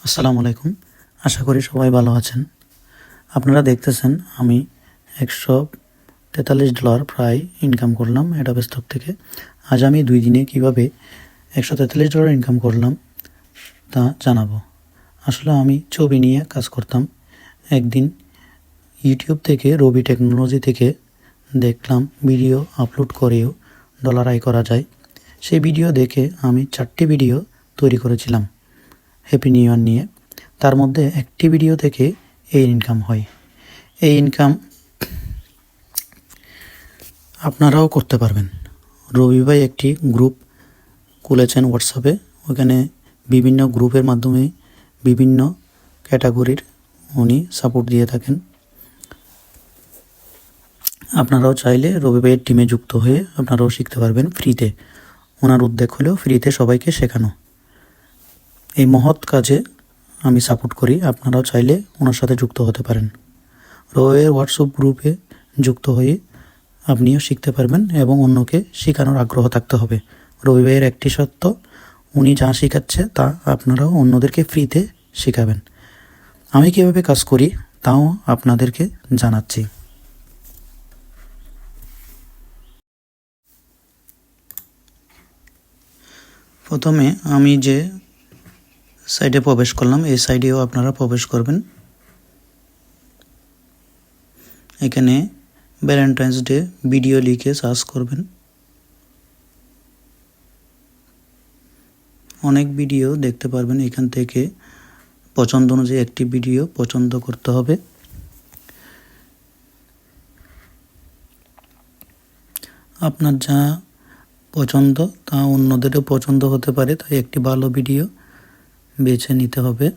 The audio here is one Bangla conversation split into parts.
আসসালামু আলাইকুম। আশা করি সবাই ভালো আছেন। আপনারা দেখতেছেন আমি $143 প্রায় ইনকাম করলাম অ্যাডোবে স্টক থেকে। আজ আমি 2 দিনে কিভাবে $143 ইনকাম করলাম তা জানাবো। আসলে আমি ছবি নিয়ে কাজ করতাম। একদিন ইউটিউব থেকে রবি টেকনোলজি থেকে দেখলাম ভিডিও আপলোড করেও ডলার আয় করা যায়। সেই ভিডিও দেখে আমি 4টি ভিডিও তৈরি করেছিলাম হ্যাপি নিউ ইয়ার নিয়ে। তার মধ্যে একটি ভিডিও থেকে এই ইনকাম হয়। এই ইনকাম আপনারাও করতে পারবেন। রবি ভাই একটি গ্রুপ খুলেছেন হোয়াটসঅ্যাপে। ওখানে বিভিন্ন গ্রুপের মাধ্যমে বিভিন্ন ক্যাটাগরির উনি সাপোর্ট দিয়ে থাকেন। আপনারাও চাইলে রবি ভাইয়ের টিমে যুক্ত হয়ে আপনারাও শিখতে পারবেন ফ্রিতে। ওনার উদ্যোগ হলো ফ্রিতে সবাইকে শেখানো। এই মহৎ কাজে আমি সাপোর্ট করি। আপনারাও চাইলে ওনার সাথে যুক্ত হতে পারেন। রবির হোয়াটসঅ্যাপ গ্রুপে যুক্ত হয়ে আপনিও শিখতে পারবেন এবং অন্যকে শেখানোর আগ্রহ থাকতে হবে। রবি ভাইয়ের একটি সত্য, উনি যা শেখাচ্ছে তা আপনারাও অন্যদেরকে ফ্রিতে শেখাবেন। আমি কীভাবে কাজ করি তাও আপনাদেরকে জানাচ্ছি। প্রথমে আমি যে সাইটে প্রবেশ করলাম এই সাইটেও আপনারা প্রবেশ করবেন। এখানে ভ্যালেন্টাইন্স ডে ভিডিও লিখে সার্চ করবেন। অনেক ভিডিও দেখতে পারবেন। এখান থেকে পছন্দ অনুযায়ী একটি ভিডিও পছন্দ করতে হবে। আপনার যা পছন্দ তা অন্যদেরও পছন্দ হতে পারে, তাই একটি ভালো ভিডিও বেছে নিতে হবে।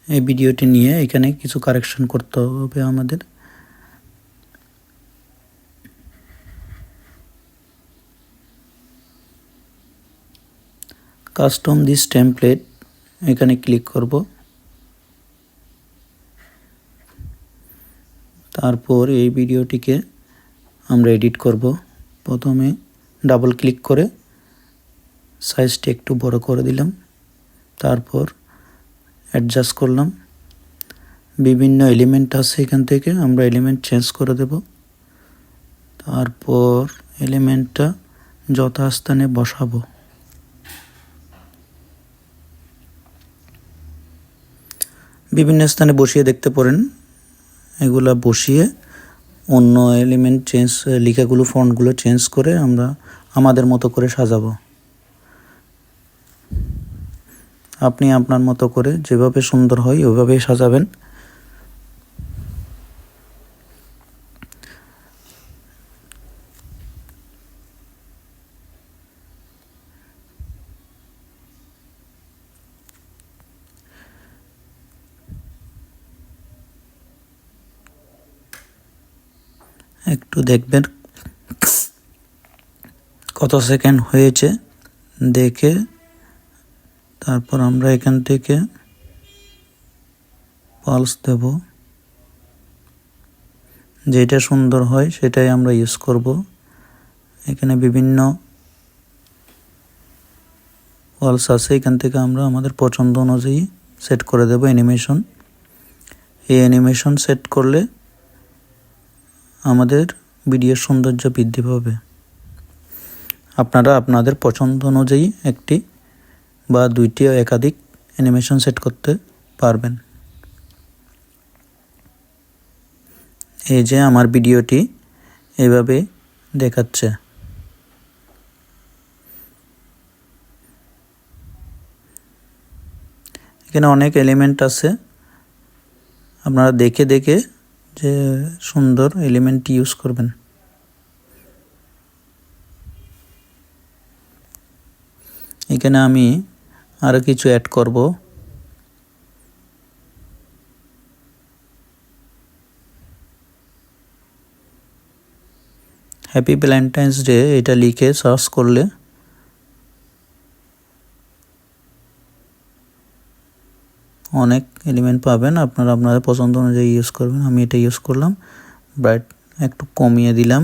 এই ভিডিওটি নিয়ে এখানে কিছু কারেকশন করতে হবে আমাদের। কাস্টম দিস টেমপ্লেট এখানে ক্লিক করব। তারপর এই ভিডিওটিকে আমরা এডিট করব। প্রথমে ডাবল ক্লিক করে সাইজটি একটু বড় করে দিলাম। তারপর অ্যাডজাস্ট করলাম। বিভিন্ন এলিমেন্ট আছে, এখান থেকে আমরা এলিমেন্ট চেঞ্জ করে দেব। তারপর এলিমেন্টটা যথাস্থানে বসাবো। বিভিন্ন স্থানে বসিয়ে দেখতে পারেন। এগুলা বসিয়ে অন্য এলিমেন্ট চেঞ্জ, লেখাগুলো ফন্টগুলো চেঞ্জ করে আমরা আমাদের মতো করে সাজাবো। আপনি আপনার মতো করে যেভাবে সুন্দর হয় ওইভাবেই সাজাবেন। একটু দেখবেন কত সেকেন্ড হয়েছে দেখে তারপর আমরা এখান থেকে পালস দেব। যেটা সুন্দর হয় সেটাই আমরা ইউজ করব। এখানে বিভিন্ন পালস আছে, এখান থেকে আমরা আমাদের পছন্দ অনুযায়ী সেট করে দেব অ্যানিমেশন। এই অ্যানিমেশন সেট করলে আমাদের ভিডিওর সৌন্দর্য বৃদ্ধি পাবে। আপনারা আপনাদের পছন্দ অনুযায়ী একটি বা দুইটি একাধিক অ্যানিমেশন সেট করতে পারবেন। এই যে আমার ভিডিওটি এভাবে দেখাচ্ছে। এখানে অনেক এলিমেন্ট আছে, আপনারা দেখে দেখে যে সুন্দর এলিমেন্টটি ইউজ করবেন। এখানে আমি আরও কিছু অ্যাড করব। হ্যাপি ভ্যালেন্টাইন্স ডে এটা লিখে সার্চ করলে অনেক এলিমেন্ট পাবেন। আপনারা আপনাদের পছন্দ অনুযায়ী ইউজ করবেন। আমি এটা ইউজ করলাম। ব্রাইট একটু কমিয়ে দিলাম।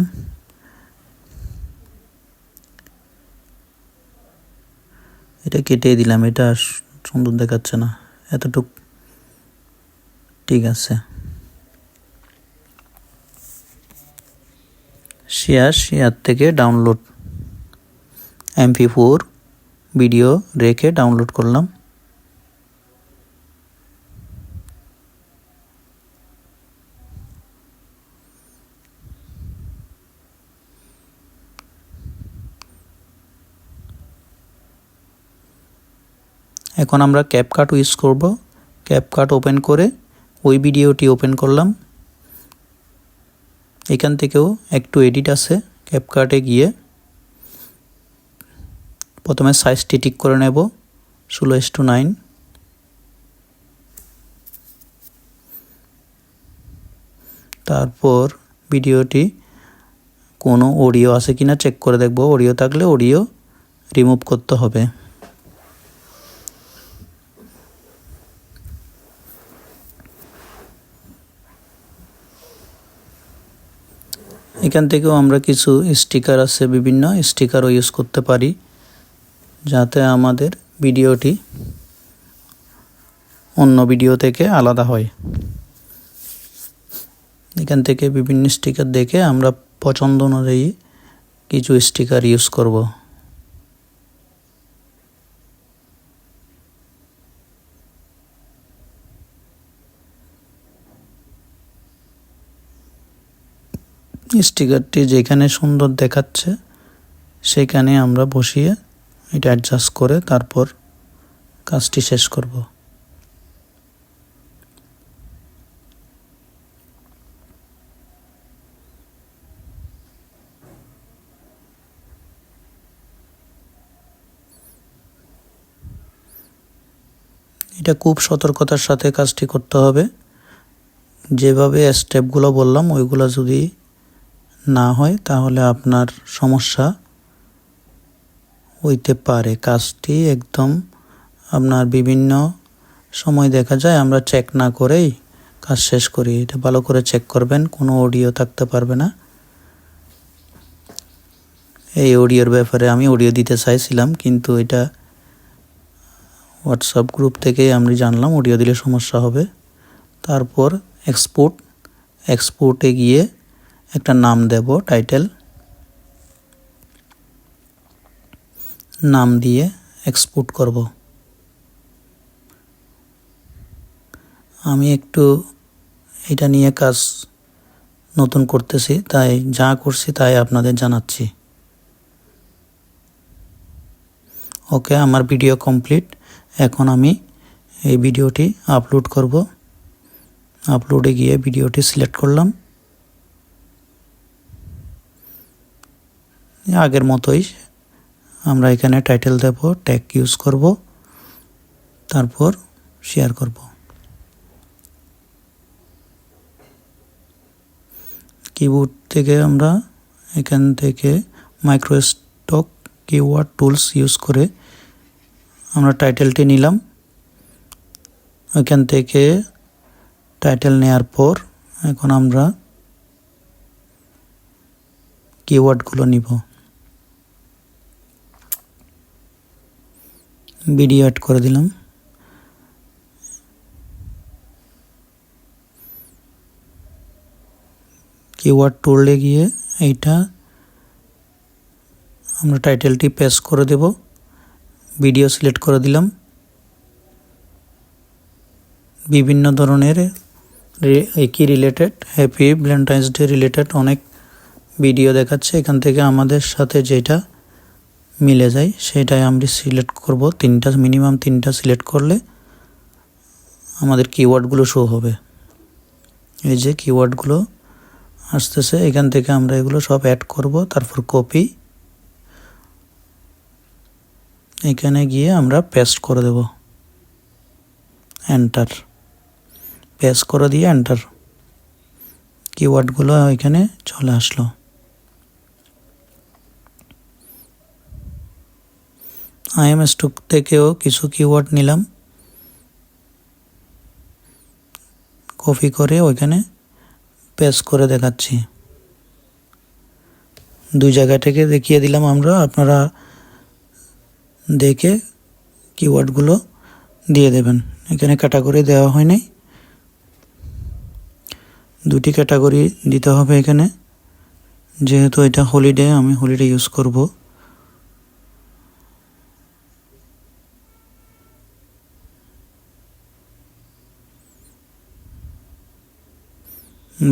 এটা কেটে দিলাম। এটা সুন্দর দেখাচ্ছে না, এতটুক ঠিক আছে। শেয়ার থেকে ডাউনলোড, MP4 ভিডিও রেখে ডাউনলোড করলাম। এখন আমরা ক্যাপকাট ইউজ করব। ক্যাপকাট ওপেন করে ওই ভিডিওটি ওপেন করলাম। এখান থেকেও একটু এডিট আছে। ক্যাপকাটে গিয়ে প্রথমে সাইজটি ঠিক করে নেব 16:9। তারপর ভিডিওটি কোনো অডিও আছে কিনা চেক করে দেখব। অডিও থাকলে অডিও রিমুভ করতে হবে। এখান থেকেও আমরা কিছু স্টিকার আছে, বিভিন্ন স্টিকারও ইউজ করতে পারি যাতে আমাদের ভিডিওটি অন্য ভিডিও থেকে আলাদা হয়। এখান থেকে বিভিন্ন স্টিকার দেখে আমরা পছন্দ অনুযায়ী কিছু স্টিকার ইউজ করব। স্টিকারটি যেখানে সুন্দর দেখাচ্ছে সেখানে আমরা বসিয়ে এটা অ্যাডজাস্ট করে তারপর কাজটি শেষ করব। এটা খুব সতর্কতার সাথে কাজটি করতে হবে। যেভাবে স্টেপগুলো বললাম ওইগুলো যদি না হয় তাহলে আপনার সমস্যা হইতে পারে। কাজটি একদম আপনার বিভিন্ন সময় দেখা যায় আমরা চেক না করেই কাজ শেষ করি। এটা ভালো করে চেক করবেন, কোনো অডিও থাকতে পারবে না। এই অডিওর ব্যাপারে আমি অডিও দিতে চাইছিলাম, কিন্তু এটা হোয়াটসঅ্যাপ গ্রুপ থেকেই আমি জানলাম অডিও দিলে সমস্যা হবে। তারপর এক্সপোর্টে গিয়ে একটা নাম দেব, টাইটেল নাম দিয়ে এক্সপোর্ট করব। আমি একটু এটা নিয়ে কাজ নতুন করতেছি, তাই যা করছি তাই আপনাদের জানাচ্ছি। ওকে, আমার ভিডিও কমপ্লিট। এখন আমি এই ভিডিওটি আপলোড করব। আপলোডে গিয়ে ভিডিওটি সিলেক্ট করলাম। আগের মতোই আমরা এখানে টাইটেল দেব, ট্যাগ ইউজ করব, তারপর শেয়ার করব। কিবোর্ড থেকে আমরা এখান থেকে মাইক্রোস্টক কিওয়ার্ড টুলস ইউজ করে আমরা টাইটেলটি নিলাম। ওইখান থেকে টাইটেল নেওয়ার পর এখন আমরা কিওয়ার্ডগুলো নিব। ভিডিও অ্যাড করে দিলাম। কিওয়ার্ড টুলে গিয়ে এইটা আমরা টাইটেলটি পেস্ট করে দেব। ভিডিও সিলেক্ট করে দিলাম। বিভিন্ন ধরনের একই related, happy Valentine's day related অনেক ভিডিও দেখাচ্ছে। এখান থেকে আমাদের সাথে যেটা মিলে যায় সেটাই আমরা সিলেক্ট করব। মিনিমাম তিনটা সিলেক্ট করলে আমাদের কিওয়ার্ডগুলো শো হবে। এই যে কিওয়ার্ডগুলো আসতেছে, এখান থেকে আমরা এগুলো সব অ্যাড করব। তারপর কপি, এখানে গিয়ে আমরা পেস্ট করে দেব। এন্টার, পেস্ট করে দিয়ে এন্টার, কিওয়ার্ডগুলো এখানে চলে আসলো। IMStock থেকেও কিছু কিওয়ার্ড নিলাম, কপি করে ওইখানে পেস্ট করে দেখাচ্ছি। দুই জায়গা থেকে দেখিয়ে দিলাম আমরা, আপনারা দেখে কিওয়ার্ডগুলো দিয়ে দেবেন। এখানে ক্যাটাগরি দেওয়া হয় নাই, দুটি ক্যাটাগরি দিতে হবে এখানে। যেহেতু এটা হলিডে, আমি হলিডে ইউজ করব।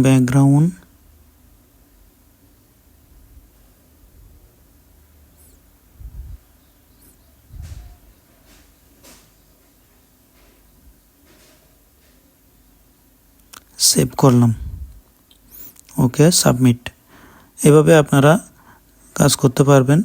ব্যাকগ্রাউন্ড, সেভ করলাম, ওকে সাবমিট। এভাবে আপনারা কাজ করতে পারবেন।